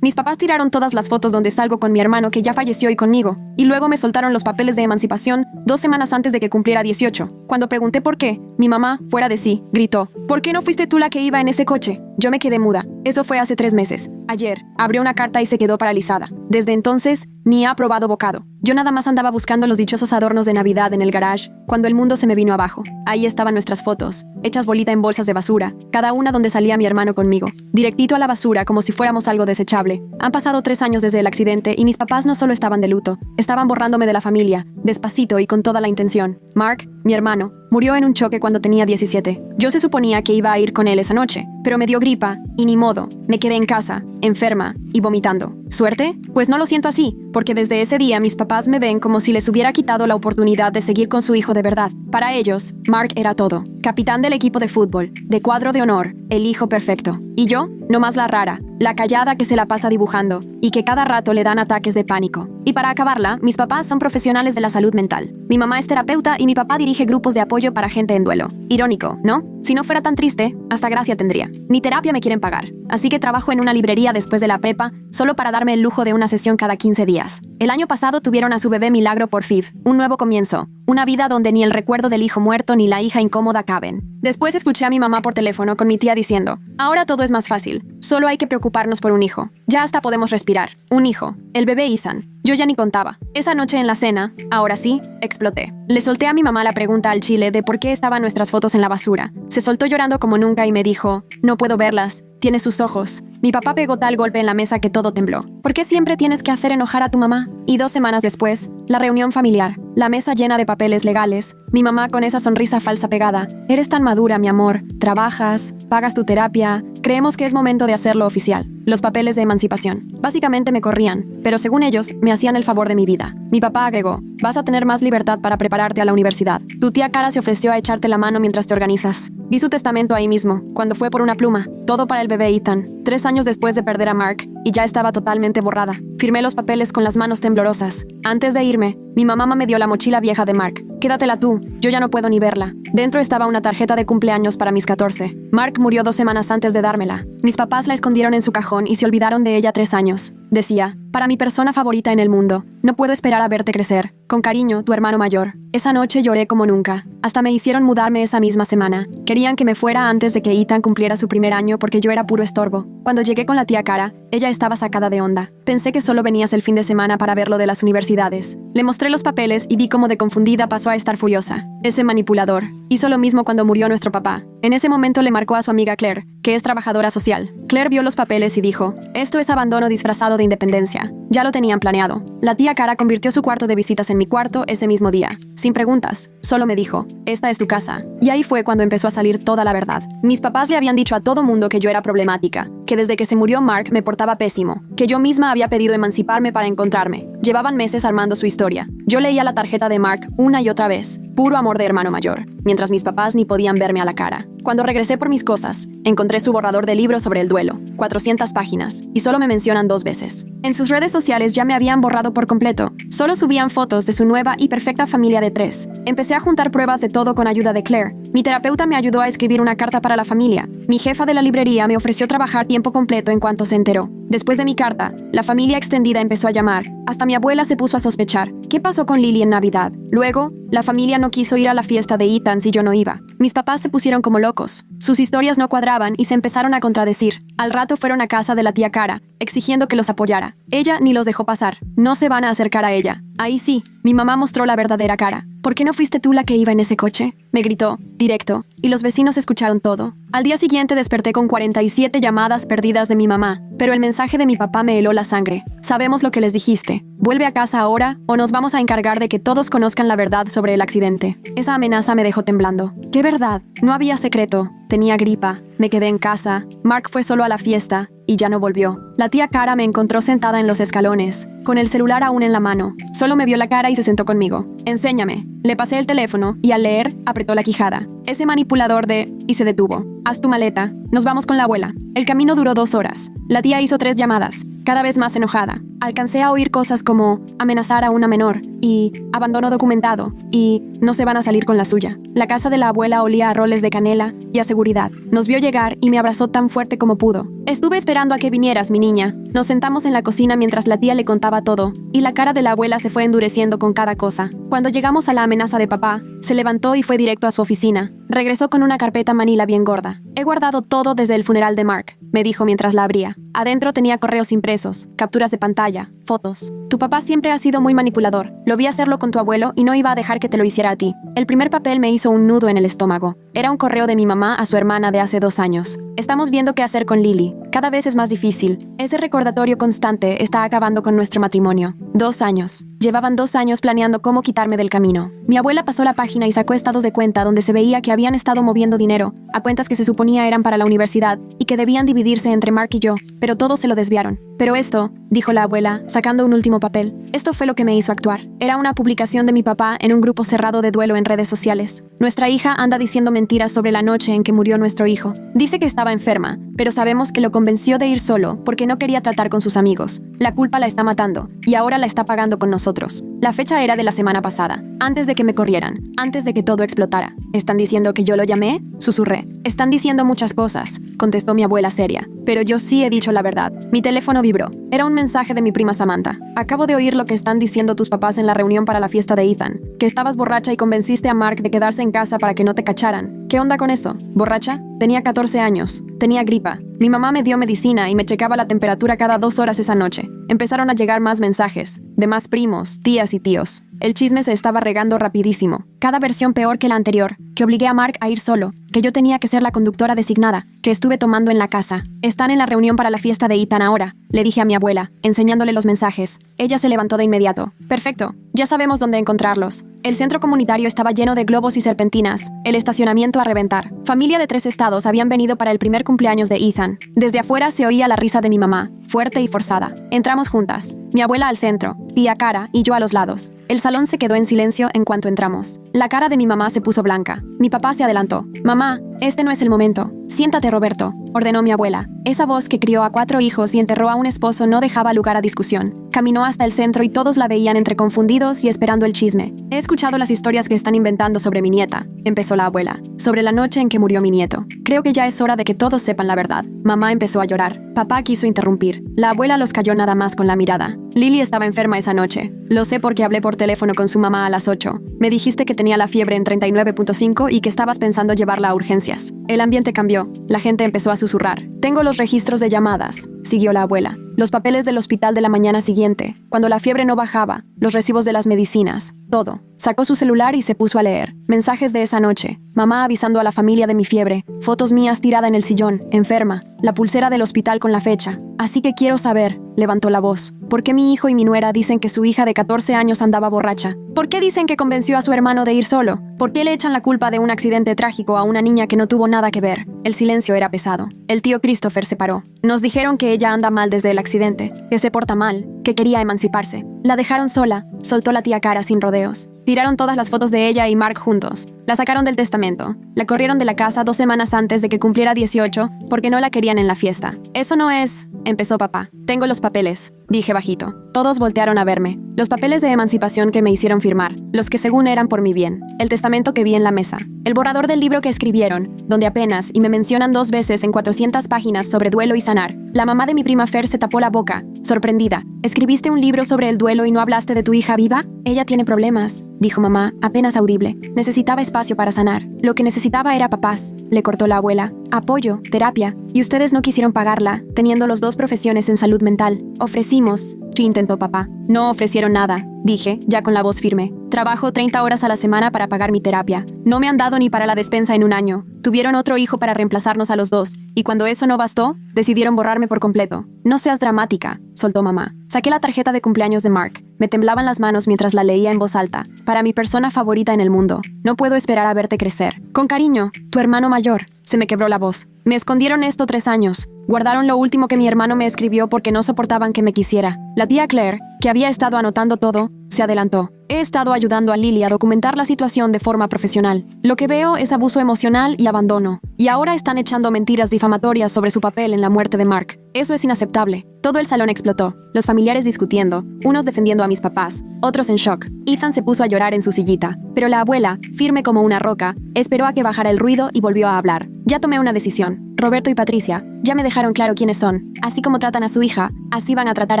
Mis papás tiraron todas las fotos donde salgo con mi hermano que ya falleció y conmigo, y luego me soltaron los papeles de emancipación 2 semanas antes de que cumpliera 18. Cuando pregunté por qué, mi mamá, fuera de sí, gritó: ¿por qué no fuiste tú la que iba en ese coche? Yo me quedé muda. Eso fue hace 3 meses. Ayer, abrió una carta y se quedó paralizada. Desde entonces, ni ha probado bocado. Yo nada más andaba buscando los dichosos adornos de Navidad en el garage, cuando el mundo se me vino abajo. Ahí estaban nuestras fotos, hechas bolita en bolsas de basura, cada una donde salía mi hermano conmigo. Directito a la basura, como si fuéramos algo desechable. Han pasado 3 años desde el accidente y mis papás no solo estaban de luto, estaban borrándome de la familia, despacito y con toda la intención. Mark, mi hermano, murió en un choque cuando tenía 17. Yo se suponía que iba a ir con él esa noche, pero me dio gripa, y ni modo, me quedé en casa, enferma y vomitando. ¿Suerte? Pues no lo siento así, porque desde ese día mis papás me ven como si les hubiera quitado la oportunidad de seguir con su hijo de verdad. Para ellos, Mark era todo. Capitán del equipo de fútbol, de cuadro de honor, el hijo perfecto. Y yo, nomás la rara, la callada que se la pasa dibujando, y que cada rato le dan ataques de pánico. Y para acabarla, mis papás son profesionales de la salud mental. Mi mamá es terapeuta y mi papá dirige grupos de apoyo para gente en duelo. Irónico, ¿no? Si no fuera tan triste, hasta gracia tendría. Ni terapia me quieren pagar. Así que trabajo en una librería después de la prepa, solo para darme el lujo de una sesión cada 15 días. El año pasado tuvieron a su bebé milagro por FIV, un nuevo comienzo. Una vida donde ni el recuerdo del hijo muerto ni la hija incómoda caben. Después escuché a mi mamá por teléfono con mi tía diciendo: ahora todo es más fácil, solo hay que preocuparnos por un hijo. Ya hasta podemos respirar. Un hijo. El bebé Ethan. Yo ya ni contaba. Esa noche en la cena, ahora sí, exploté. Le solté a mi mamá la pregunta al chile de por qué estaban nuestras fotos en la basura. Se soltó llorando como nunca y me dijo: no puedo verlas, tiene sus ojos. Mi papá pegó tal golpe en la mesa que todo tembló. ¿Por qué siempre tienes que hacer enojar a tu mamá? Y 2 semanas después, la reunión familiar. La mesa llena de papeles legales. Mi mamá con esa sonrisa falsa pegada. Eres tan madura, mi amor. Trabajas, pagas tu terapia. Creemos que es momento de hacerlo oficial. Los papeles de emancipación. Básicamente me corrían, pero según ellos, me hacían el favor de mi vida. Mi papá agregó: vas a tener más libertad para prepararte a la universidad. Tu tía Cara se ofreció a echarte la mano mientras te organizas. Vi su testamento ahí mismo, cuando fue por una pluma. Todo para el bebé Ethan. 3 años después de perder a Mark, y ya estaba totalmente borrada. Firmé los papeles con las manos temblorosas. Antes de irme, mi mamá me dio la mochila vieja de Mark. Quédatela tú, yo ya no puedo ni verla. Dentro estaba una tarjeta de cumpleaños para mis 14. Mark murió 2 semanas antes de dármela. Mis papás la escondieron en su cajón y se olvidaron de ella 3 años. Decía: para mi persona favorita en el mundo, no puedo esperar a verte crecer. Con cariño, tu hermano mayor. Esa noche lloré como nunca. Hasta me hicieron mudarme esa misma semana. Querían que me fuera antes de que Ethan cumpliera su primer año porque yo era puro estorbo. Cuando llegué con la tía Cara, ella estaba sacada de onda. Pensé que solo venías el fin de semana para ver lo de las universidades. Le mostré los papeles y vi cómo de confundida pasó a estar furiosa. Ese manipulador hizo lo mismo cuando murió nuestro papá. En ese momento le marcó a su amiga Claire, que es trabajadora social. Claire vio los papeles y dijo: esto es abandono disfrazado de independencia. Ya lo tenían planeado. La tía Cara convirtió su cuarto de visitas en mi cuarto ese mismo día. Sin preguntas, solo me dijo: esta es tu casa. Y ahí fue cuando empezó a salir toda la verdad. Mis papás le habían dicho a todo mundo que yo era problemática, que desde que se murió Mark me portaba pésimo, que yo misma había pedido emanciparme para encontrarme. Llevaban meses armando su historia. Yo leía la tarjeta de Mark una y otra vez, puro amor de hermano mayor, mientras mis papás ni podían verme a la cara. Cuando regresé por mis cosas, encontré su borrador de libro sobre el duelo, 400 páginas, y solo me mencionan 2 veces. En sus redes sociales ya me habían borrado por completo. Solo subían fotos de su nueva y perfecta familia de 3. Empecé a juntar pruebas de todo con ayuda de Claire. Mi terapeuta me ayudó a escribir una carta para la familia. Mi jefa de la librería me ofreció trabajar tiempo completo en cuanto se enteró. Después de mi carta, la familia extendida empezó a llamar. Hasta mi abuela se puso a sospechar. ¿Qué pasó con Lily en Navidad? Luego, la familia no quiso ir a la fiesta de Ethan si yo no iba. Mis papás se pusieron como locos. Sus historias no cuadraban y se empezaron a contradecir. Al rato fueron a casa de la tía Cara, exigiendo que los apoyara. Ella ni los dejó pasar. No se van a acercar a ella. Ahí sí, mi mamá mostró la verdadera cara. ¿Por qué no fuiste tú la que iba en ese coche? Me gritó, directo, y los vecinos escucharon todo. Al día siguiente desperté con 47 llamadas perdidas de mi mamá, pero el mensaje de mi papá me heló la sangre. Sabemos lo que les dijiste. Vuelve a casa ahora o nos vamos a encargar de que todos conozcan la verdad sobre el accidente. Esa amenaza me dejó temblando. ¿Qué verdad? No había secreto. Tenía gripa, me quedé en casa, Mark fue solo a la fiesta y ya no volvió. La tía Cara me encontró sentada en los escalones, con el celular aún en la mano. Solo me vio la cara y se sentó conmigo. Enséñame. Le pasé el teléfono y al leer, apretó la quijada. Ese manipulador y se detuvo. Haz tu maleta. Nos vamos con la abuela. El camino duró 2 horas. La tía hizo 3 llamadas, cada vez más enojada. Alcancé a oír cosas como amenazar a una menor y abandono documentado, y no se van a salir con la suya. La casa de la abuela olía a roles de canela y a seguridad. Nos vio llegar y me abrazó tan fuerte como pudo. Estuve esperando a que vinieras, mi niña. Nos sentamos en la cocina mientras la tía le contaba todo, y la cara de la abuela se fue endureciendo con cada cosa. Cuando llegamos a la amenaza de papá, se levantó y fue directo a su oficina. Regresó con una carpeta manila bien gorda. He guardado todo desde el funeral de Mark, me dijo mientras la abría. Adentro tenía correos impresos, capturas de pantalla, fotos. Tu papá siempre ha sido muy manipulador. Lo vi hacerlo con tu abuelo y no iba a dejar que te lo hiciera a ti. El primer papel me hizo un nudo en el estómago. Era un correo de mi mamá a su hermana de hace 2 años. Estamos viendo qué hacer con Lily. Cada vez es más difícil. Ese recordatorio constante está acabando con nuestro matrimonio. 2 años. Llevaban 2 años planeando cómo quitarme del camino. Mi abuela pasó la página y sacó estados de cuenta donde se veía que habían estado moviendo dinero a cuentas que se suponía eran para la universidad y que debían dividirse entre Mark y yo, pero todos se lo desviaron. Pero esto, dijo la abuela, sacando un último papel, esto fue lo que me hizo actuar. Era una publicación de mi papá en un grupo cerrado de duelo en redes sociales. Nuestra hija anda diciendo mentiras sobre la noche en que murió nuestro hijo. Dice que estaba enferma, pero sabemos que lo convenció de ir solo porque no quería tratar con sus amigos. La culpa la está matando y ahora la está pagando con nosotros. La fecha era de la semana pasada, antes de que me corrieran, antes de que todo explotara. ¿Están diciendo que yo lo llamé? Susurré. Están diciendo muchas cosas, contestó mi abuela seria. Pero yo sí he dicho la verdad. Mi teléfono vibró. Era un mensaje de mi prima Samantha. Acabo de oír lo que están diciendo tus papás en la reunión para la fiesta de Ethan. Que estabas borracha y convenciste a Mark de quedarse en casa para que no te cacharan. ¿Qué onda con eso? ¿Borracha? Tenía 14 años. Tenía gripa. Mi mamá me dio medicina y me checaba la temperatura cada 2 horas esa noche. Empezaron a llegar más mensajes, de más primos, tías y tíos. El chisme se estaba regando rapidísimo. Cada versión peor que la anterior, que obligué a Mark a ir solo, que yo tenía que ser la conductora designada, que estuve tomando en la casa. Están en la reunión para la fiesta de Ethan ahora, le dije a mi abuela, enseñándole los mensajes. Ella se levantó de inmediato. Perfecto, ya sabemos dónde encontrarlos. El centro comunitario estaba lleno de globos y serpentinas, el estacionamiento a reventar. Familia de 3 estados habían venido para el primer cumpleaños de Ethan. Desde afuera se oía la risa de mi mamá, fuerte y forzada. Entramos juntas, mi abuela al centro, tía Cara y yo a los lados. El salón se quedó en silencio en cuanto entramos. La cara de mi mamá se puso blanca. Mi papá se adelantó. Mamá, este no es el momento. Siéntate, Roberto, ordenó mi abuela. Esa voz que crió a 4 hijos y enterró a un esposo no dejaba lugar a discusión. Caminó hasta el centro y todos la veían entre confundidos y esperando el chisme. He escuchado las historias que están inventando sobre mi nieta, empezó la abuela, sobre la noche en que murió mi nieto. Creo que ya es hora de que todos sepan la verdad. Mamá empezó a llorar. Papá quiso interrumpir. La abuela los cayó nada más con la mirada. Lily estaba enferma esa noche. Lo sé porque hablé por teléfono con su mamá a las 8. Me dijiste que tenía la fiebre en 39.5 y que estabas pensando llevarla a urgencias. El ambiente cambió. La gente empezó a susurrar. Tengo los registros de llamadas, siguió la abuela. Los papeles del hospital de la mañana siguiente, cuando la fiebre no bajaba, los recibos de las medicinas, todo. Sacó su celular y se puso a leer. Mensajes de esa noche, mamá avisando a la familia de mi fiebre, fotos mías tirada en el sillón, enferma, la pulsera del hospital con la fecha. Así que quiero saber, levantó la voz, ¿por qué mi hijo y mi nuera dicen que su hija de 14 años andaba borracha? ¿Por qué dicen que convenció a su hermano de ir solo? ¿Por qué le echan la culpa de un accidente trágico a una niña que no tuvo nada que ver? El silencio era pesado. El tío Christopher se paró. Nos dijeron que ella anda mal desde el accidente, que se porta mal, que quería emanciparse. La dejaron sola, soltó la tía Cara sin rodeos. Tiraron todas las fotos de ella y Mark juntos. La sacaron del testamento. La corrieron de la casa 2 semanas antes de que cumpliera 18 porque no la querían en la fiesta. Eso no es, empezó papá. Tengo los papeles, dije bajito. Todos voltearon a verme. Los papeles de emancipación que me hicieron firmar, los que según eran por mi bien. El testamento que vi en la mesa. El borrador del libro que escribieron, donde apenas y me mencionan 2 veces en 400 páginas sobre duelo y sanar. La mamá de mi prima Fer se tapó la boca, sorprendida. ¿Escribiste un libro sobre el duelo y no hablaste de tu hija viva? Ella tiene problemas, dijo mamá, apenas audible. Necesitaba espacio para sanar. Lo que necesitaba era papás, le cortó la abuela. Apoyo, terapia. Y ustedes no quisieron pagarla, teniendo los 2 profesiones en salud mental. Ofrecimos, intentó papá. No ofrecieron nada, dije, ya con la voz firme. Trabajo 30 horas a la semana para pagar mi terapia. No me han dado ni para la despensa en un año. Tuvieron otro hijo para reemplazarnos a los 2, y cuando eso no bastó, decidieron borrarme por completo. No seas dramática, soltó mamá. Saqué la tarjeta de cumpleaños de Mark. Me temblaban las manos mientras la leía en voz alta. Para mi persona favorita en el mundo. No puedo esperar a verte crecer. Con cariño, tu hermano mayor. Se me quebró la voz. Me escondieron esto 3 años. Guardaron lo último que mi hermano me escribió porque no soportaban que me quisiera. La tía Claire, que había estado anotando todo, se adelantó. He estado ayudando a Lily a documentar la situación de forma profesional. Lo que veo es abuso emocional y abandono. Y ahora están echando mentiras difamatorias sobre su papel en la muerte de Mark. Eso es inaceptable. Todo el salón explotó, los familiares discutiendo, unos defendiendo a mis papás, otros en shock. Ethan se puso a llorar en su sillita, pero la abuela, firme como una roca, esperó a que bajara el ruido y volvió a hablar. Ya tomé una decisión. Roberto y Patricia ya me dejaron claro quiénes son. Así como tratan a su hija, así van a tratar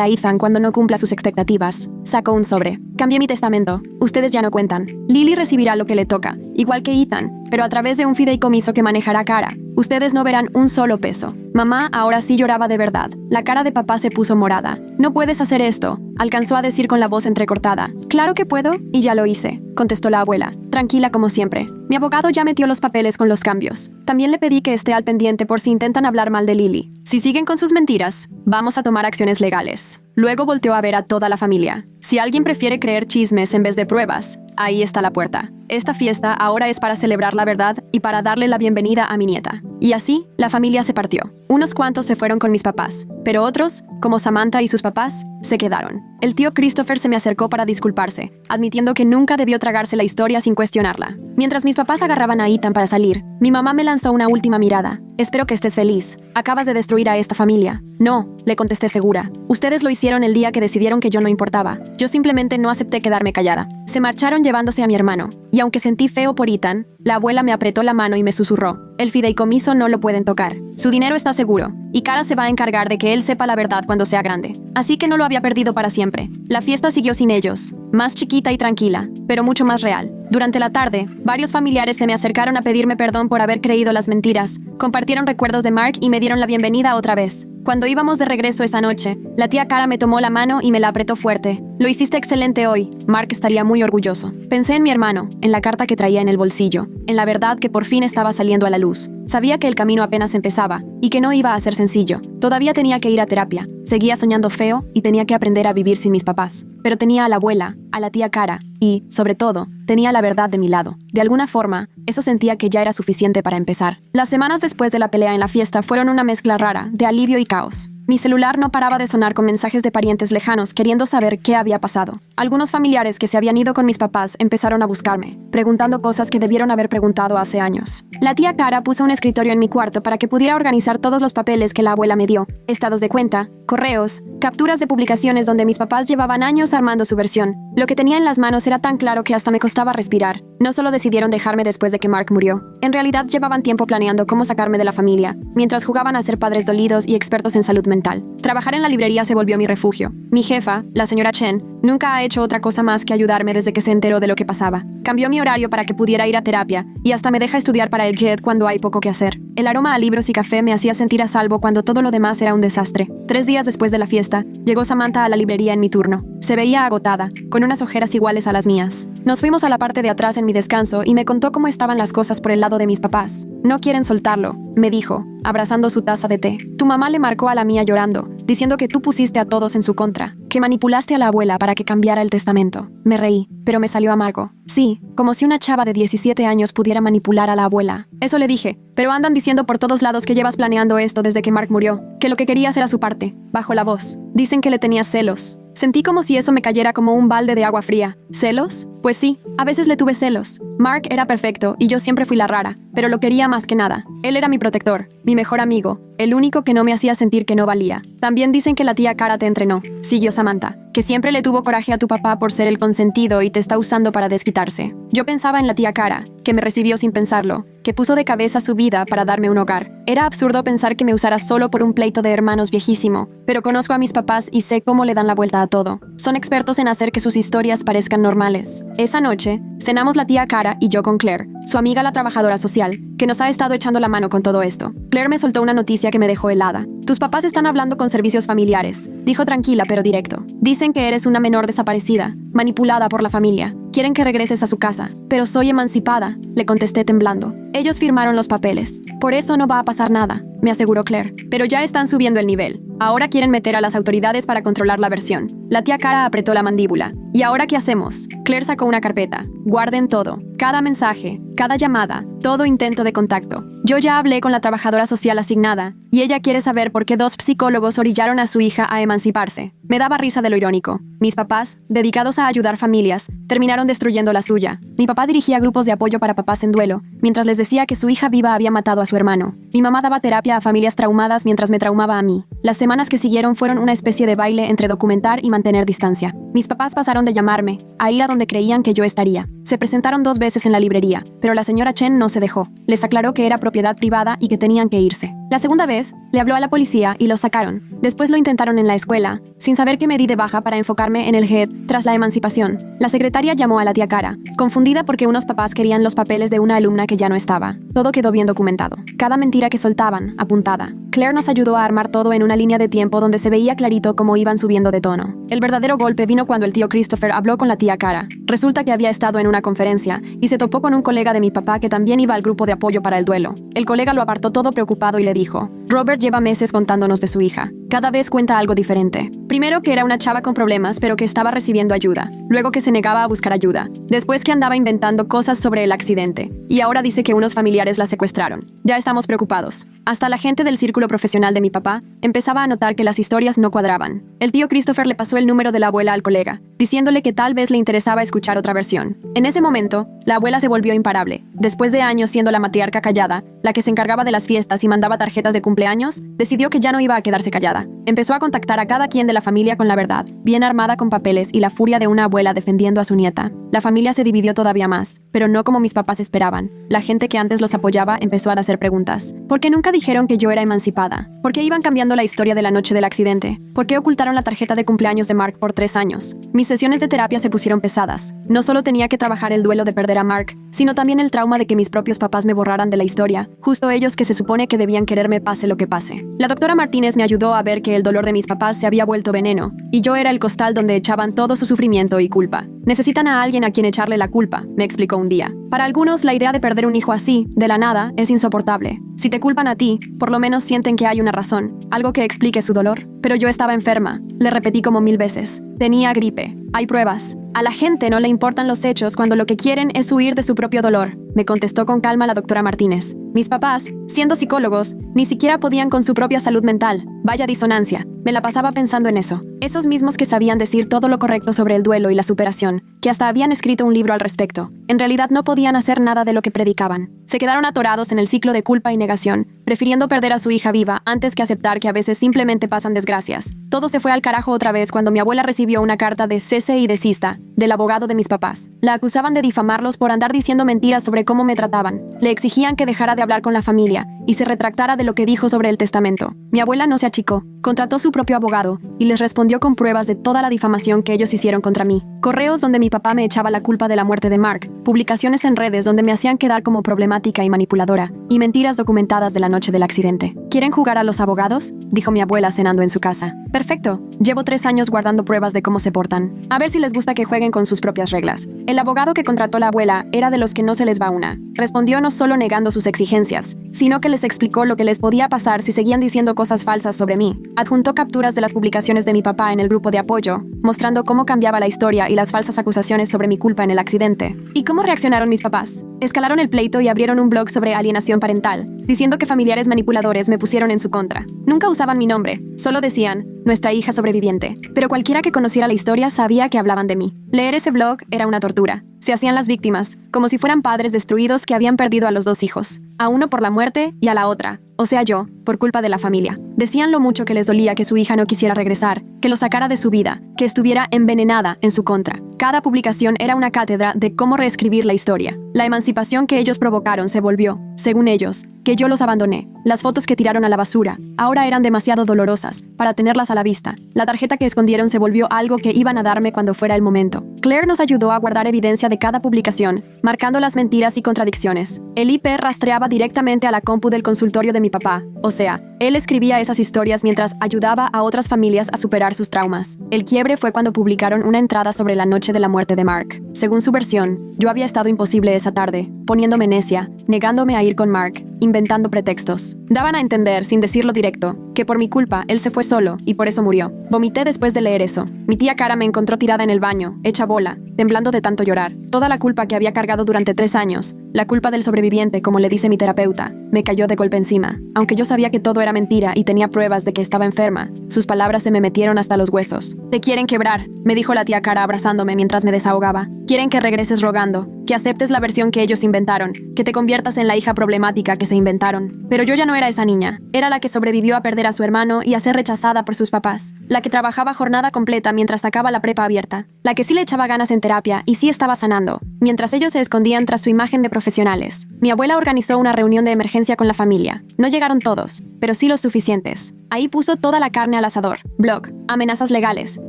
a Ethan cuando no cumpla sus expectativas. Sacó un sobre. Cambié mi testamento. Ustedes ya no cuentan. Lily recibirá lo que le toca, igual que Ethan, pero a través de un fideicomiso que manejará Cara. Ustedes no verán un solo peso. Mamá ahora sí lloraba de verdad. La cara de papá se puso morada. No puedes hacer esto, alcanzó a decir con la voz entrecortada. Claro que puedo, y ya lo hice, contestó la abuela, tranquila como siempre. Mi abogado ya metió los papeles con los cambios. También le pedí que esté al pendiente por si intentan hablar mal de Lily. Si siguen con sus mentiras, vamos a tomar acciones legales. Luego volteó a ver a toda la familia. Si alguien prefiere creer chismes en vez de pruebas, ahí está la puerta. Esta fiesta ahora es para celebrar la verdad y para darle la bienvenida a mi nieta. Y así, la familia se partió. Unos cuantos se fueron con mis papás, pero otros, como Samantha y sus papás, se quedaron. El tío Christopher se me acercó para disculparse, admitiendo que nunca debió tragarse la historia sin cuestionarla. Mientras mis papás agarraban a Ethan para salir, mi mamá me lanzó una última mirada. Espero que estés feliz. Acabas de destruir a esta familia. No, le contesté segura. Ustedes lo hicieron el día que decidieron que yo no importaba. Yo simplemente no acepté quedarme callada. Se marcharon llevándose a mi hermano. Y aunque sentí feo por Ethan, la abuela me apretó la mano y me susurró. El fideicomiso no lo pueden tocar. Su dinero está seguro. Y Cara se va a encargar de que él sepa la verdad cuando sea grande. Así que no lo había perdido para siempre. La fiesta siguió sin ellos. Más chiquita y tranquila, pero mucho más real. Durante la tarde, varios familiares se me acercaron a pedirme perdón por haber creído las mentiras. Compartieron recuerdos de Mark y me dieron la bienvenida otra vez. Cuando íbamos de regreso esa noche, la tía Cara me tomó la mano y me la apretó fuerte. Lo hiciste excelente hoy. Mark estaría muy orgulloso. Pensé en mi hermano, en la carta que traía en el bolsillo, en la verdad que por fin estaba saliendo a la luz. Sabía que el camino apenas empezaba y que no iba a ser sencillo. Todavía tenía que ir a terapia. Seguía soñando feo y tenía que aprender a vivir sin mis papás. Pero tenía a la abuela, a la tía Cara y, sobre todo, tenía la verdad de mi lado. De alguna forma, eso sentía que ya era suficiente para empezar. Las semanas después de la pelea en la fiesta fueron una mezcla rara de alivio y caos. Mi celular no paraba de sonar con mensajes de parientes lejanos queriendo saber qué había pasado. Algunos familiares que se habían ido con mis papás empezaron a buscarme, preguntando cosas que debieron haber preguntado hace años. La tía Cara puso un escritorio en mi cuarto para que pudiera organizar todos los papeles que la abuela me dio, estados de cuenta, correos, capturas de publicaciones donde mis papás llevaban años armando su versión. Lo que tenía en las manos era tan claro que hasta me costaba respirar. No solo decidieron dejarme después de que Mark murió. En realidad llevaban tiempo planeando cómo sacarme de la familia, mientras jugaban a ser padres dolidos y expertos en salud mental. Trabajar en la librería se volvió mi refugio. Mi jefa, la señora Chen, nunca ha hecho otra cosa más que ayudarme desde que se enteró de lo que pasaba. Cambió mi horario para que pudiera ir a terapia y hasta me deja estudiar para el JED cuando hay poco que hacer. El aroma a libros y café me hacía sentir a salvo cuando todo lo demás era un desastre. 3 días después de la fiesta, llegó Samantha a la librería en mi turno. Se veía agotada, con unas ojeras iguales a las mías. Nos fuimos a la parte de atrás en mi descanso y me contó cómo estaban las cosas por el lado de mis papás. No quieren soltarlo, me dijo, abrazando su taza de té. Tu mamá le marcó a la mía llorando, diciendo que tú pusiste a todos en su contra, que manipulaste a la abuela para que cambiara el testamento. Me reí, pero me salió amargo. Sí, como si una chava de 17 años pudiera manipular a la abuela. Eso le dije, pero andan diciendo por todos lados que llevas planeando esto desde que Mark murió, que lo que querías era su parte. Bajó la voz. Dicen que le tenías celos. Sentí como si eso me cayera como un balde de agua fría. ¿Celos? Pues sí, a veces le tuve celos. Mark era perfecto y yo siempre fui la rara, pero lo quería más que nada. Él era mi protector, mi mejor amigo, el único que no me hacía sentir que no valía. También dicen que la tía Cara te entrenó, siguió Samantha, que siempre le tuvo coraje a tu papá por ser el consentido y te está usando para desquitarse. Yo pensaba en la tía Cara, que me recibió sin pensarlo, que puso de cabeza su vida para darme un hogar. Era absurdo pensar que me usara solo por un pleito de hermanos viejísimo, pero conozco a mis papás y sé cómo le dan la vuelta a todo. Son expertos en hacer que sus historias parezcan normales. Esa noche, cenamos la tía Cara y yo con Claire, su amiga la trabajadora social, que nos ha estado echando la mano con todo esto. Claire me soltó una noticia que me dejó helada. Tus papás están hablando con servicios familiares, dijo tranquila pero directo. Dicen que eres una menor desaparecida, manipulada por la familia. Quieren que regreses a su casa, pero soy emancipada, le contesté temblando. Ellos firmaron los papeles. Por eso no va a pasar nada, me aseguró Claire. Pero ya están subiendo el nivel. Ahora quieren meter a las autoridades para controlar la versión. La tía Cara apretó la mandíbula. ¿Y ahora qué hacemos? Claire sacó una carpeta. Guarden todo. Cada mensaje, cada llamada, todo intento de contacto. Yo ya hablé con la trabajadora social asignada, y ella quiere saber por qué 2 psicólogos orillaron a su hija a emanciparse. Me daba risa de lo irónico. Mis papás, dedicados a ayudar familias, terminaron destruyendo la suya. Mi papá dirigía grupos de apoyo para papás en duelo, mientras les decía que su hija viva había matado a su hermano. Mi mamá daba terapia a familias traumadas mientras me traumaba a mí. Las semanas que siguieron fueron una especie de baile entre documentar y mantener distancia. Mis papás pasaron de llamarme a ir a donde creían que yo estaría. Se presentaron 2 veces en la librería, pero la señora Chen no se dejó. Les aclaró que era propiedad privada y que tenían que irse. La segunda vez, le habló a la policía y los sacaron. Después lo intentaron en la escuela, sin saber que me di de baja para enfocarme en el GED tras la emancipación. La secretaria llamó a la tía Cara, confundida porque unos papás querían los papeles de una alumna que ya no estaba. Todo quedó bien documentado. Cada mentira que soltaban, apuntada. Claire nos ayudó a armar todo en una línea de tiempo donde se veía clarito cómo iban subiendo de tono. El verdadero golpe vino cuando el tío Christopher habló con la tía Cara. Resulta que había estado en una conferencia y se topó con un colega de mi papá que también iba al grupo de apoyo para el duelo. El colega lo apartó todo preocupado y le dijo: Robert lleva meses contándonos de su hija. Cada vez cuenta algo diferente. Primero que era una chava con problemas pero que estaba recibiendo ayuda. Luego que se negaba a buscar ayuda. Después que andaba inventando cosas sobre el accidente. Y ahora dice que unos familiares la secuestraron. Ya estamos preocupados. Hasta la gente del círculo profesional de mi papá empezaba a notar que las historias no cuadraban. El tío Christopher le pasó el número de la abuela al colega, diciéndole que tal vez le interesaba escuchar otra versión. En ese momento, la abuela se volvió imparable. Después de años siendo la matriarca callada, la que se encargaba de las fiestas y mandaba tarjetas de cumpleaños, decidió que ya no iba a quedarse callada. Empezó a contactar a cada quien de la familia con la verdad, bien armada con papeles y la furia de una abuela defendiendo a su nieta. La familia se dividió todavía más, pero no como mis papás esperaban. La gente que antes los apoyaba empezó a hacer preguntas. ¿Por qué nunca dijeron que yo era emancipada? ¿Por qué iban cambiando la historia de la noche del accidente? ¿Por qué ocultaron la tarjeta de cumpleaños de Mark por 3 años? Mis sesiones de terapia se pusieron pesadas. No solo tenía que trabajar el duelo de perder a Mark, sino también el trauma de que mis propios papás me borraran de la historia, justo ellos que se supone que debían quererme pase lo que pase. La doctora Martínez me ayudó a ver que el dolor de mis papás se había vuelto veneno, y yo era el costal donde echaban todo su sufrimiento y culpa. Necesitan a alguien a quien echarle la culpa, me explicó un día. Para algunos, la idea de perder un hijo así, de la nada, es insoportable. Si te culpan a ti, por lo menos sienten que hay una razón, algo que explique su dolor. Pero yo estaba enferma, le repetí como 1000 veces. Tenía gripe. Hay pruebas. A la gente no le importan los hechos cuando lo que quieren es huir de su propio dolor, me contestó con calma la doctora Martínez. Mis papás, siendo psicólogos, ni siquiera podían con su propia salud mental. Vaya disonancia. Me la pasaba pensando en eso. Esos mismos que sabían decir todo lo correcto sobre el duelo y la superación, que hasta habían escrito un libro al respecto, en realidad no podían hacer nada de lo que predicaban. Se quedaron atorados en el ciclo de culpa y negación, prefiriendo perder a su hija viva antes que aceptar que a veces simplemente pasan desgracias. Todo se fue al carajo otra vez cuando mi abuela recibió una carta de cese y desista del abogado de mis papás. La acusaban de difamarlos por andar diciendo mentiras sobre cómo me trataban. Le exigían que dejara de hablar con la familia y se retractara de lo que dijo sobre el testamento. Mi abuela no se achicó, contrató su propio abogado y les respondió con pruebas de toda la difamación que ellos hicieron contra mí. Correos donde mi papá me echaba la culpa de la muerte de Mark, publicaciones en redes donde me hacían quedar como problemática y manipuladora, y mentiras documentadas de la noche del accidente. ¿Quieren jugar a los abogados?, dijo mi abuela cenando en su casa. Perfecto, llevo 3 años guardando pruebas de cómo se portan. A ver si les gusta que jueguen con sus propias reglas. El abogado que contrató la abuela era de los que no se les va una. Respondió no solo negando sus exigencias, sino que les explicó lo que les podía pasar si seguían diciendo cosas falsas sobre mí. Adjuntó capturas de las publicaciones de mi papá en el grupo de apoyo, mostrando cómo cambiaba la historia y las falsas acusaciones sobre mi culpa en el accidente. ¿Y cómo reaccionaron mis papás? Escalaron el pleito y abrieron un blog sobre alienación parental, diciendo que familiares manipuladores me pusieron en su contra. Nunca usaban mi nombre, solo decían, nuestra hija sobreviviente. Pero cualquiera que conociera la historia sabía que hablaban de mí. Leer ese blog era una tortura. Se hacían las víctimas, como si fueran padres destruidos que habían perdido a los 2 hijos. A uno por la muerte y a la otra, o sea yo, por culpa de la familia. Decían lo mucho que les dolía que su hija no quisiera regresar, que lo sacara de su vida, que estuviera envenenada en su contra. Cada publicación era una cátedra de cómo reescribir la historia. La emancipación que ellos provocaron se volvió, según ellos, que yo los abandoné. Las fotos que tiraron a la basura ahora eran demasiado dolorosas para tenerlas a la vista. La tarjeta que escondieron se volvió algo que iban a darme cuando fuera el momento. Claire nos ayudó a guardar evidencia de cada publicación, marcando las mentiras y contradicciones. El IP rastreaba directamente a la compu del consultorio de mi papá, o sea, él escribía esas historias mientras ayudaba a otras familias a superar sus traumas. El quiebre fue cuando publicaron una entrada sobre la noche de la muerte de Mark. Según su versión, yo había estado imposible esa tarde, poniéndome necia, negándome a ir con Mark, inventando pretextos. Daban a entender, sin decirlo directo, que por mi culpa él se fue solo y por eso murió. Vomité después de leer eso. Mi tía Cara me encontró tirada en el baño, hecha bola, temblando de tanto llorar. Toda la culpa que había cargado durante 3 años La culpa del sobreviviente, como le dice mi terapeuta, me cayó de golpe encima. Aunque yo sabía que todo era mentira y tenía pruebas de que estaba enferma, sus palabras se me metieron hasta los huesos. Te quieren quebrar, me dijo la tía Cara abrazándome mientras me desahogaba. Quieren que regreses rogando, que aceptes la versión que ellos inventaron, que te conviertas en la hija problemática que se inventaron. Pero yo ya no era esa niña. Era la que sobrevivió a perder a su hermano y a ser rechazada por sus papás. La que trabajaba jornada completa mientras sacaba la prepa abierta. La que sí le echaba ganas en terapia y sí estaba sanando, mientras ellos se escondían tras su imagen de profesionales. Mi abuela organizó una reunión de emergencia con la familia. No llegaron todos, pero sí los suficientes. Ahí puso toda la carne al asador. Blog, amenazas legales,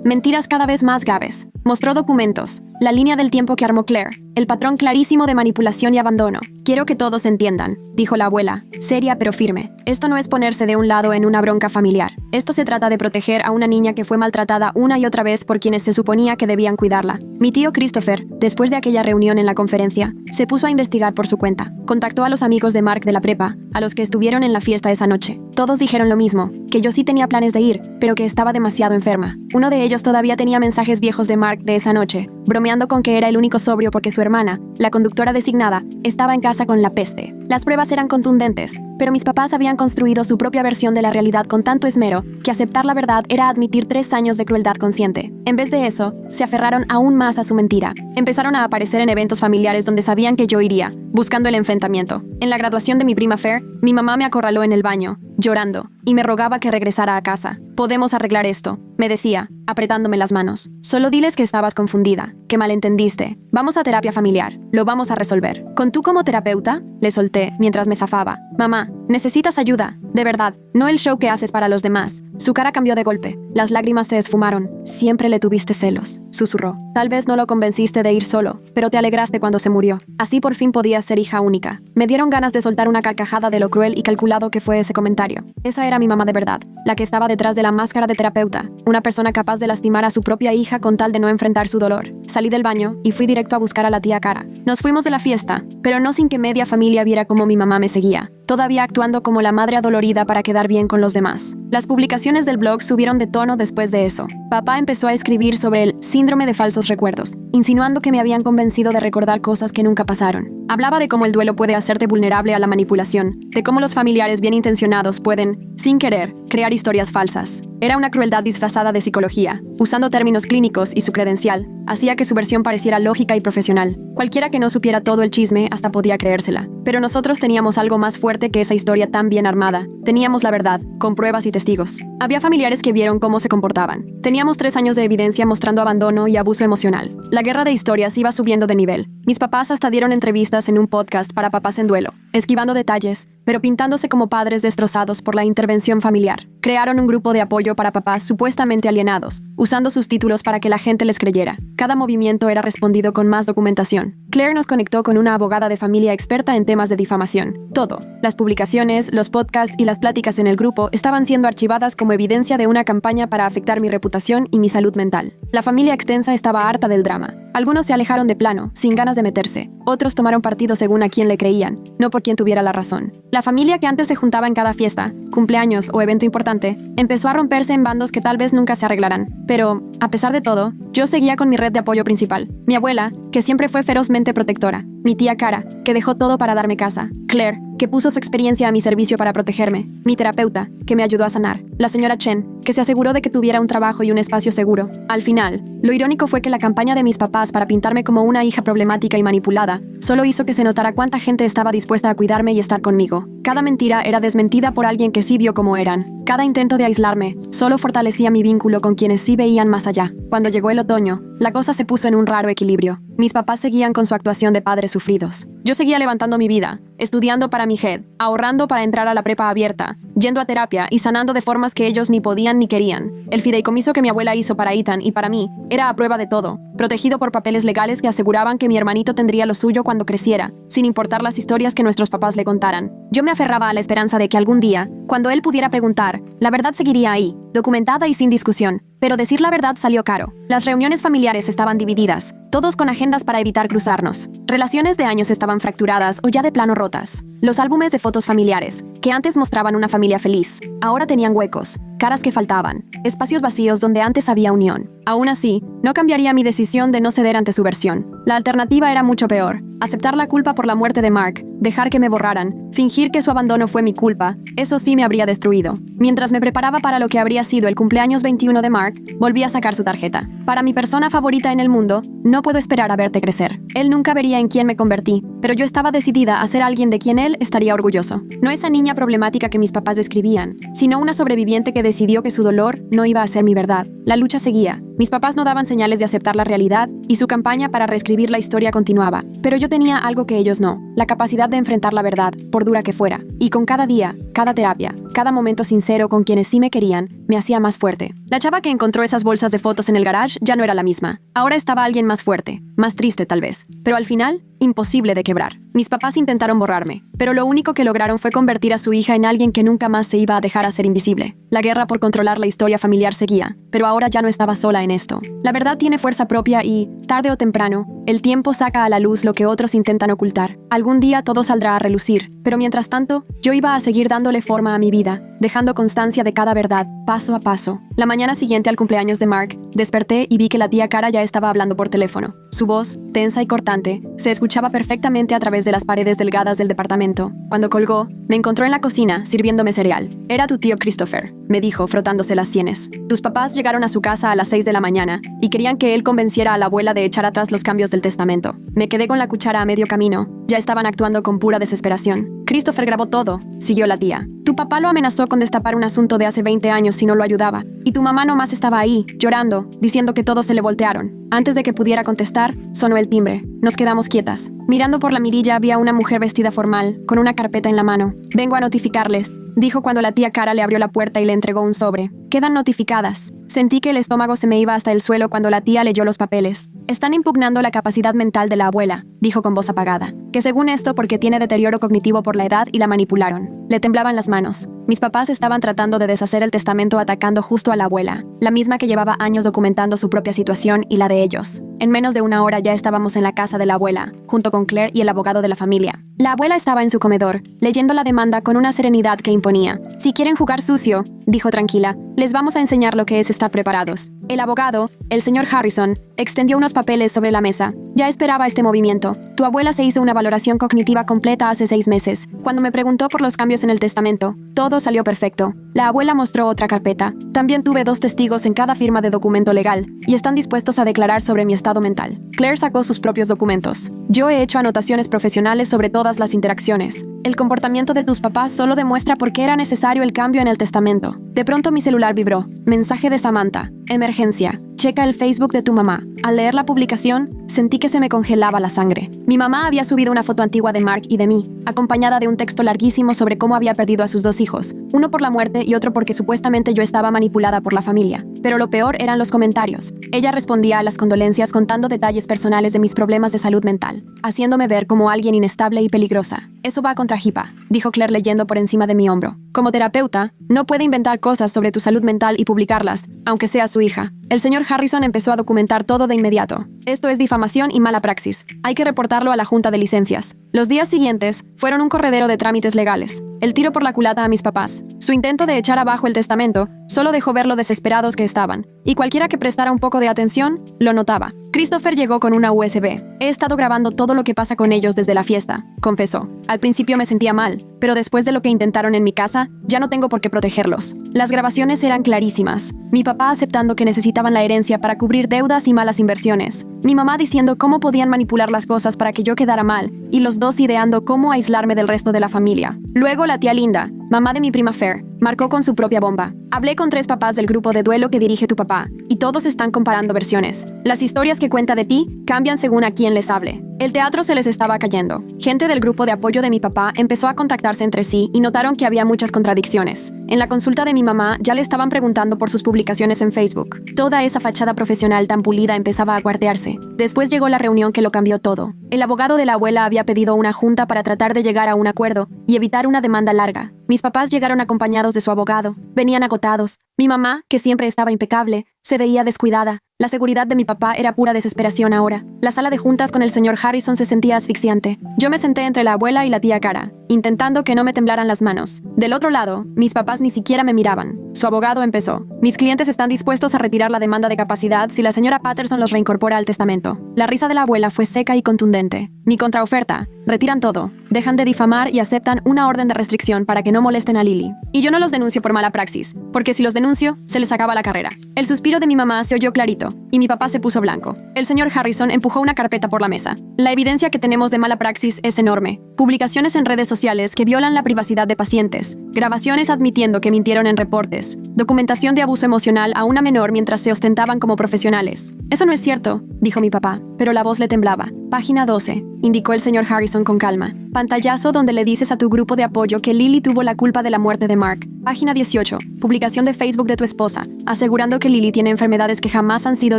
mentiras cada vez más graves. Mostró documentos, la línea del tiempo que armó Claire, el patrón clarísimo de manipulación y abandono. Quiero que todos entiendan, dijo la abuela, seria pero firme. Esto no es ponerse de un lado en una bronca familiar. Esto se trata de proteger a una niña que fue maltratada una y otra vez por quienes se suponía que debían cuidarla. Mi tío Christopher, después de aquella reunión en la conferencia, se puso a investigar por su cuenta. Contactó a los amigos de Mark de la prepa, a los que estuvieron en la fiesta esa noche. Todos dijeron lo mismo, que yo sí tenía planes de ir, pero que estaba demasiado enferma. Uno de ellos todavía tenía mensajes viejos de Mark de esa noche, bromeando con que era el único sobrio porque su hermana, la conductora designada, estaba en casa con la peste. Las pruebas eran contundentes, pero mis papás habían construido su propia versión de la realidad con tanto esmero que aceptar la verdad era admitir 3 años de crueldad consciente. En vez de eso, se aferraron aún más a su mentira. Empezaron a aparecer en eventos familiares donde sabían que yo iría, buscando el enfrentamiento. En la graduación de mi prima Fair, mi mamá me acorraló en el baño, llorando, y me rogaba que regresara a casa. Podemos arreglar esto, me decía, apretándome las manos. Solo diles que estabas confundida, que malentendiste. Vamos a terapia familiar, lo vamos a resolver. ¿Con tú como terapeuta? Le solté mientras me zafaba. Mamá, necesitas ayuda, de verdad, no el show que haces para los demás. Su cara cambió de golpe, las lágrimas se esfumaron. Siempre le tuviste celos, susurró. Tal vez no lo convenciste de ir solo, pero te alegraste cuando se murió. Así por fin podías ser hija única. Me dieron ganas de soltar una carcajada de lo cruel y calculado que fue ese comentario. Esa era mi mamá de verdad, la que estaba detrás de la máscara de terapeuta, una persona capaz de lastimar a su propia hija con tal de no enfrentar su dolor. Salí del baño y fui directo a buscar a la tía Cara. Nos fuimos de la fiesta, pero no sin que media familia viera cómo mi mamá me seguía, todavía actuando como la madre adolorida para quedar bien con los demás. Las publicaciones del blog subieron de tono después de eso. Papá empezó a escribir sobre el síndrome de falsos recuerdos, insinuando que me habían convencido de recordar cosas que nunca pasaron. Hablaba de cómo el duelo puede hacerte vulnerable a la manipulación, de cómo los familiares bien intencionados pueden, sin querer, crear historias falsas. Era una crueldad disfrazada de psicología, usando términos clínicos y su credencial, hacía que su versión pareciera lógica y profesional. Cualquiera que no supiera todo el chisme hasta podía creérsela. Pero nosotros teníamos algo más fuerte que esa historia tan bien armada. Teníamos la verdad, con pruebas y testigos. Había familiares que vieron cómo se comportaban. Teníamos 3 años de evidencia mostrando abandono y abuso emocional. La guerra de historias iba subiendo de nivel. Mis papás hasta dieron entrevistas en un podcast para papás en duelo, esquivando detalles, pero pintándose como padres destrozados por la intervención familiar. Crearon un grupo de apoyo para papás supuestamente alienados, usando sus títulos para que la gente les creyera. Cada movimiento era respondido con más documentación. Claire nos conectó con una abogada de familia experta en temas de difamación. Todo, las publicaciones, los podcasts y las pláticas en el grupo estaban siendo archivadas como evidencia de una campaña para afectar mi reputación y mi salud mental. La familia extensa estaba harta del drama. Algunos se alejaron de plano, sin ganas de meterse. Otros tomaron partido según a quién le creían, no por quien tuviera la razón. La familia que antes se juntaba en cada fiesta, cumpleaños o evento importante, empezó a romperse en bandos que tal vez nunca se arreglarán. Pero, a pesar de todo, yo seguía con mi red de apoyo principal. Mi abuela, que siempre fue ferozmente protectora. Mi tía Cara, que dejó todo para darme casa. Claire, que puso su experiencia a mi servicio para protegerme. Mi terapeuta, que me ayudó a sanar. La señora Chen, que se aseguró de que tuviera un trabajo y un espacio seguro. Al final, lo irónico fue que la campaña de mis papás para pintarme como una hija problemática y manipulada solo hizo que se notara cuánta gente estaba dispuesta a cuidarme y estar conmigo. Cada mentira era desmentida por alguien que sí vio cómo eran. Cada intento de aislarme solo fortalecía mi vínculo con quienes sí veían más allá. Cuando llegó el otoño, la cosa se puso en un raro equilibrio. Mis papás seguían con su actuación de padres sufridos. Yo seguía levantando mi vida, estudiando para mi GED, ahorrando para entrar a la prepa abierta, yendo a terapia y sanando de formas que ellos ni podían ni querían. El fideicomiso que mi abuela hizo para Ethan y para mí era a prueba de todo, protegido por papeles legales que aseguraban que mi hermanito tendría lo suyo cuando creciera, sin importar las historias que nuestros papás le contaran. Yo me aferraba a la esperanza de que algún día, cuando él pudiera preguntar, la verdad seguiría ahí, documentada y sin discusión. Pero decir la verdad salió caro. Las reuniones familiares estaban divididas. todos con agendas para evitar cruzarnos. Relaciones de años estaban fracturadas o ya de plano rotas. Los álbumes de fotos familiares, que antes mostraban una familia feliz, ahora tenían huecos, caras que faltaban, espacios vacíos donde antes había unión. Aún así, no cambiaría mi decisión de no ceder ante su versión. La alternativa era mucho peor: aceptar la culpa por la muerte de Mark, dejar que me borraran, fingir que su abandono fue mi culpa. Eso sí me habría destruido. Mientras me preparaba para lo que habría sido el cumpleaños 21 de Mark, volví a sacar su tarjeta. Para mi persona favorita en el mundo, no puedo esperar a verte crecer. Él nunca vería en quién me convertí, pero yo estaba decidida a ser alguien de quien él estaría orgulloso. No esa niña problemática que mis papás describían, sino una sobreviviente que decidió que su dolor no iba a ser mi verdad. La lucha seguía. Mis papás no daban señales de aceptar la realidad y su campaña para reescribir la historia continuaba. Pero yo tenía algo que ellos no: la capacidad de enfrentar la verdad, por dura que fuera. Y con cada día, cada terapia, cada momento sincero con quienes sí me querían, me hacía más fuerte. La chava que encontró esas bolsas de fotos en el garage ya no era la misma. Ahora estaba alguien más fuerte, más triste tal vez, pero al final, imposible de quebrar. Mis papás intentaron borrarme, pero lo único que lograron fue convertir a su hija en alguien que nunca más se iba a dejar hacer invisible. La guerra por controlar la historia familiar seguía, pero ahora ya no estaba sola en esto. La verdad tiene fuerza propia y, tarde o temprano, el tiempo saca a la luz lo que otros intentan ocultar. Algún día todo saldrá a relucir, pero mientras tanto, yo iba a seguir dándole forma a mi vida, dejando constancia de cada verdad, paso a paso. La mañana siguiente al cumpleaños de Mark, desperté y vi que la tía Cara ya estaba hablando por teléfono. Su voz, tensa y cortante, se escuchaba perfectamente a través de las paredes delgadas del departamento. Cuando colgó, me encontró en la cocina, sirviéndome cereal. «Era tu tío Christopher», me dijo, frotándose las sienes. «Tus papás llegaron a su casa a las 6 de la mañana y querían que él convenciera a la abuela de echar atrás los cambios del testamento. Me quedé con la cuchara a medio camino. Ya estaban actuando con pura desesperación. Christopher grabó todo», siguió la tía. «Tu papá lo amenazó con destapar un asunto de hace 20 años si no lo ayudaba. Y tu mamá nomás estaba ahí, llorando, diciendo que todos se le voltearon». Antes de que pudiera contestar, sonó el timbre. Nos quedamos quietas. Mirando por la mirilla había una mujer vestida formal, con una carpeta en la mano. «Vengo a notificarles», dijo cuando la tía Cara le abrió la puerta y le entregó un sobre. «Quedan notificadas». Sentí que el estómago se me iba hasta el suelo cuando la tía leyó los papeles. «Están impugnando la capacidad mental de la abuela», dijo con voz apagada. «Que según esto porque tiene deterioro cognitivo por la edad y la manipularon». Le temblaban las manos. Mis papás estaban tratando de deshacer el testamento atacando justo a la abuela, la misma que llevaba años documentando su propia situación y la de ellos. En menos de una hora ya estábamos en la casa de la abuela, junto con Claire y el abogado de la familia. La abuela estaba en su comedor, leyendo la demanda con una serenidad que imponía. «Si quieren jugar sucio», dijo tranquila, «les vamos a enseñar lo que es estar preparados». El abogado, el señor Harrison, extendió unos papeles sobre la mesa. «Ya esperaba este movimiento. Tu abuela se hizo una valoración cognitiva completa hace 6 meses. Cuando me preguntó por los cambios en el testamento, todo salió perfecto». La abuela mostró otra carpeta. «También tuve 2 testigos en cada firma de documento legal, y están dispuestos a declarar sobre mi estado mental». Claire sacó sus propios documentos. «Yo he hecho anotaciones profesionales sobre todas las interacciones. El comportamiento de tus papás solo demuestra por qué era necesario el cambio en el testamento». De pronto mi celular vibró. Mensaje de Samantha. «Emergencia. Checa el Facebook de tu mamá». Al leer la publicación, sentí que se me congelaba la sangre. Mi mamá había subido una foto antigua de Mark y de mí, acompañada de un texto larguísimo sobre cómo había perdido a sus 2 hijos, uno por la muerte y otro porque supuestamente yo estaba manipulada por la familia. Pero lo peor eran los comentarios. Ella respondía a las condolencias contando detalles personales de mis problemas de salud mental, haciéndome ver como alguien inestable y peligrosa. «Eso va contra HIPAA», dijo Claire leyendo por encima de mi hombro. «Como terapeuta, no puede inventar cosas sobre tu salud mental y publicarlas, aunque sea su hija». El señor Harrison empezó a documentar todo de inmediato. «Esto es difamación y mala praxis. Hay que reportarlo a la Junta de Licencias». Los días siguientes fueron un corredero de trámites legales. El tiro por la culata a mis papás. Su intento de echar abajo el testamento solo dejó ver lo desesperados que estaban, y cualquiera que prestara un poco de atención lo notaba. Christopher llegó con una USB. «He estado grabando todo lo que pasa con ellos desde la fiesta», confesó. «Al principio me sentía mal, pero después de lo que intentaron en mi casa, ya no tengo por qué protegerlos». Las grabaciones eran clarísimas. Mi papá aceptando que necesitaban la herencia para cubrir deudas y malas inversiones. Mi mamá diciendo cómo podían manipular las cosas para que yo quedara mal, y los dos ideando cómo aislarme del resto de la familia. Luego la tía Linda, mamá de mi prima Fair, marcó con su propia bomba. «Hablé con 3 papás del grupo de duelo que dirige tu papá, y todos están comparando versiones. Las historias que cuenta de ti cambian según a quién les hable». El teatro se les estaba cayendo. Gente del grupo de apoyo de mi papá empezó a contactarse entre sí y notaron que había muchas contradicciones. En la consulta de mi mamá ya le estaban preguntando por sus publicaciones en Facebook. Toda esa fachada profesional tan pulida empezaba a cuartearse. Después llegó la reunión que lo cambió todo. El abogado de la abuela había pedido una junta para tratar de llegar a un acuerdo y evitar una demanda larga. Mis papás llegaron acompañados de su abogado. Venían agotados. Mi mamá, que siempre estaba impecable, se veía descuidada. La seguridad de mi papá era pura desesperación ahora. La sala de juntas con el señor Harrison se sentía asfixiante. Yo me senté entre la abuela y la tía Cara, intentando que no me temblaran las manos. Del otro lado, mis papás ni siquiera me miraban. Su abogado empezó. Mis clientes están dispuestos a retirar la demanda de capacidad si la señora Patterson los reincorpora al testamento. La risa de la abuela fue seca y contundente. Mi contraoferta. Retiran todo. Dejan de difamar y aceptan una orden de restricción para que no molesten a Lily. Y yo no los denuncio por mala praxis, porque si los denuncio, se les acaba la carrera. El suspiro de mi mamá se oyó clarito, y mi papá se puso blanco. El señor Harrison empujó una carpeta por la mesa. La evidencia que tenemos de mala praxis es enorme. Publicaciones en redes sociales que violan la privacidad de pacientes, grabaciones admitiendo que mintieron en reportes, documentación de abuso emocional a una menor mientras se ostentaban como profesionales. Eso no es cierto, dijo mi papá, pero la voz le temblaba. Página 12, indicó el señor Harrison con calma. Pantallazo donde le dices a tu grupo de apoyo que Lily tuvo la culpa de la muerte de Mark. Página 18, publicación de Facebook de tu esposa, asegurando que Lily tiene enfermedades que jamás han sido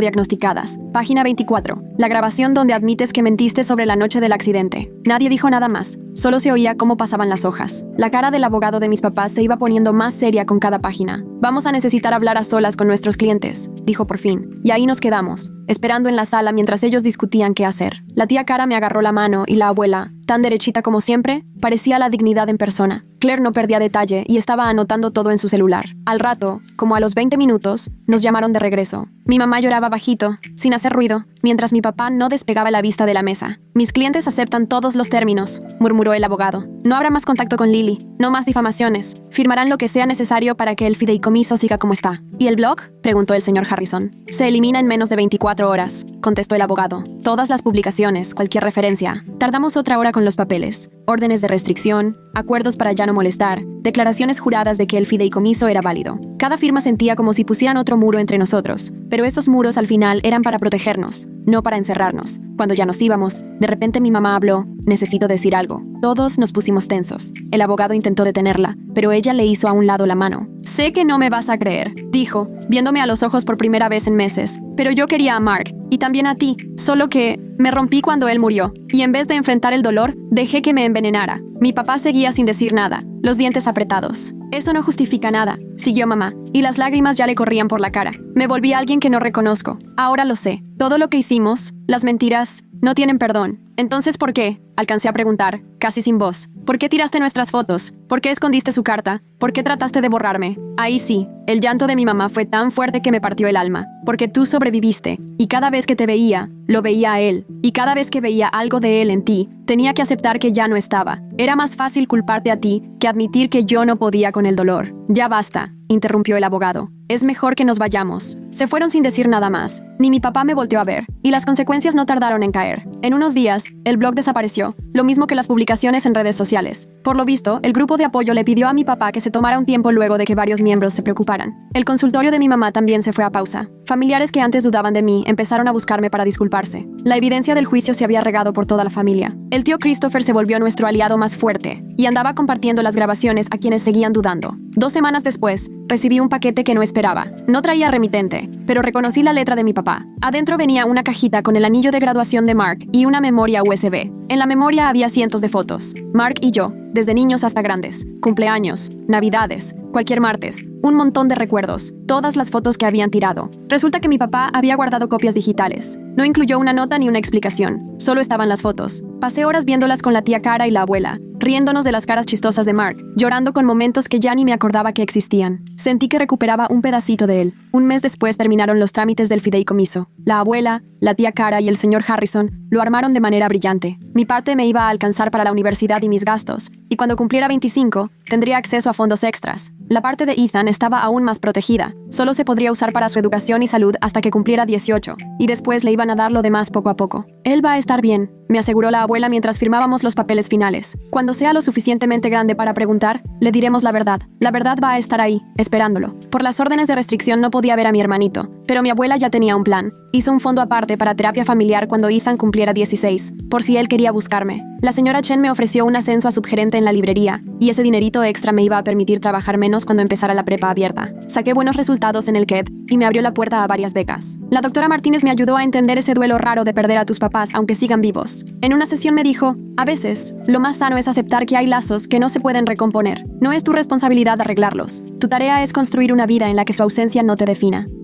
diagnosticadas. Página 24, la grabación donde admites que mentiste sobre la noche del accidente. Nadie dijo nada más, solo se oía cómo pasaban las hojas. La cara del abogado de mis papás se iba poniendo más seria con cada página. Vamos a necesitar hablar a solas con nuestros clientes, dijo por fin, y ahí nos quedamos, esperando en la sala mientras ellos discutían qué hacer. La tía Cara me agarró la mano y la abuela, tan derechita como siempre, parecía la dignidad en persona. Claire no perdía detalle y estaba anotando todo en su celular. Al rato, como a los 20 minutos, nos llamaron de regreso. Mi mamá lloraba bajito, sin hacer ruido, mientras mi papá no despegaba la vista de la mesa. Mis clientes aceptan todos los términos, murmuró el abogado. No habrá más contacto con Lily, no más difamaciones. Firmarán lo que sea necesario para que el fideicomiso siga como está. ¿Y el blog?, preguntó el señor Harrison. Se elimina en menos de 24 horas, contestó el abogado. Todas las publicaciones, cualquier referencia. Tardamos otra hora con los papeles. Órdenes de restricción, acuerdos para ya no molestar, declaraciones juradas de que el fideicomiso era válido. Cada firma sentía como si pusieran otro muro entre nosotros, pero esos muros al final eran para protegernos, no para encerrarnos. Cuando ya nos íbamos, de repente mi mamá habló. Necesito decir algo. Todos nos pusimos tensos. El abogado intentó detenerla, pero ella le hizo a un lado la mano. Sé que no me vas a creer, dijo, viéndome a los ojos por primera vez en meses. Pero yo quería a Mark, y también a ti, solo que me rompí cuando él murió, y en vez de enfrentar el dolor, dejé que me envenenara. Mi papá seguía sin decir nada, los dientes apretados. Eso no justifica nada, siguió mamá, y las lágrimas ya le corrían por la cara. Me volví alguien que no reconozco. Ahora lo sé. Todo lo que hicimos, las mentiras, no tienen perdón. Entonces, ¿por qué? Alcancé a preguntar, casi sin voz. ¿Por qué tiraste nuestras fotos? ¿Por qué escondiste su carta? ¿Por qué trataste de borrarme? Ahí sí, el llanto de mi mamá fue tan fuerte que me partió el alma. Porque tú sobreviviste, y cada vez que te veía, lo veía a él. Y cada vez que veía algo de él en ti, tenía que aceptar que ya no estaba. Era más fácil culparte a ti que admitir que yo no podía con el dolor. Ya basta, interrumpió el abogado. Es mejor que nos vayamos. Se fueron sin decir nada más. Ni mi papá me volteó a ver, y las consecuencias no tardaron en caer. En unos días, el blog desapareció, lo mismo que las publicaciones en redes sociales. Por lo visto, el grupo de apoyo le pidió a mi papá que se tomara un tiempo luego de que varios miembros se preocuparan. El consultorio de mi mamá también se fue a pausa. Familiares que antes dudaban de mí empezaron a buscarme para disculparse. La evidencia del juicio se había regado por toda la familia. El tío Christopher se volvió nuestro aliado más fuerte, y andaba compartiendo las grabaciones a quienes seguían dudando. 2 semanas después, recibí un paquete que no esperaba. No traía remitente, pero reconocí la letra de mi papá. Adentro venía una cajita con el anillo de graduación de Mark y una memoria USB. En la memoria había cientos de fotos. Mark y yo, desde niños hasta grandes. Cumpleaños, navidades, cualquier martes. Un montón de recuerdos, todas las fotos que habían tirado. Resulta que mi papá había guardado copias digitales. No incluyó una nota ni una explicación, solo estaban las fotos. Pasé horas viéndolas con la tía Cara y la abuela, riéndonos de las caras chistosas de Mark, llorando con momentos que ya ni me acordaba que existían. Sentí que recuperaba un pedacito de él. Un mes después terminaron los trámites del fideicomiso. La abuela, la tía Cara y el señor Harrison lo armaron de manera brillante. Mi parte me iba a alcanzar para la universidad y mis gastos, y cuando cumpliera 25, tendría acceso a fondos extras. La parte de Ethan estaba aún más protegida. Solo se podría usar para su educación y salud hasta que cumpliera 18, y después le iban a dar lo demás poco a poco. Él va a estar bien, me aseguró la abuela mientras firmábamos los papeles finales. Cuando sea lo suficientemente grande para preguntar, le diremos la verdad. La verdad va a estar ahí, esperándolo. Por las órdenes de restricción no podía ver a mi hermanito, pero mi abuela ya tenía un plan. Hizo un fondo aparte para terapia familiar cuando Ethan cumpliera 16, por si él quería buscarme. La señora Chen me ofreció un ascenso a subgerente en la librería, y ese dinerito extra me iba a permitir trabajar menos cuando empezara la prepa abierta. Saqué buenos resultados en el KED, y me abrió la puerta a varias becas. La doctora Martínez me ayudó a entender ese duelo raro de perder a tus papás aunque sigan vivos. En una sesión me dijo, a veces, lo más sano es aceptar que hay lazos que no se pueden recomponer. No es tu responsabilidad arreglarlos. Tu tarea es construir una vida en la que su ausencia no te defina.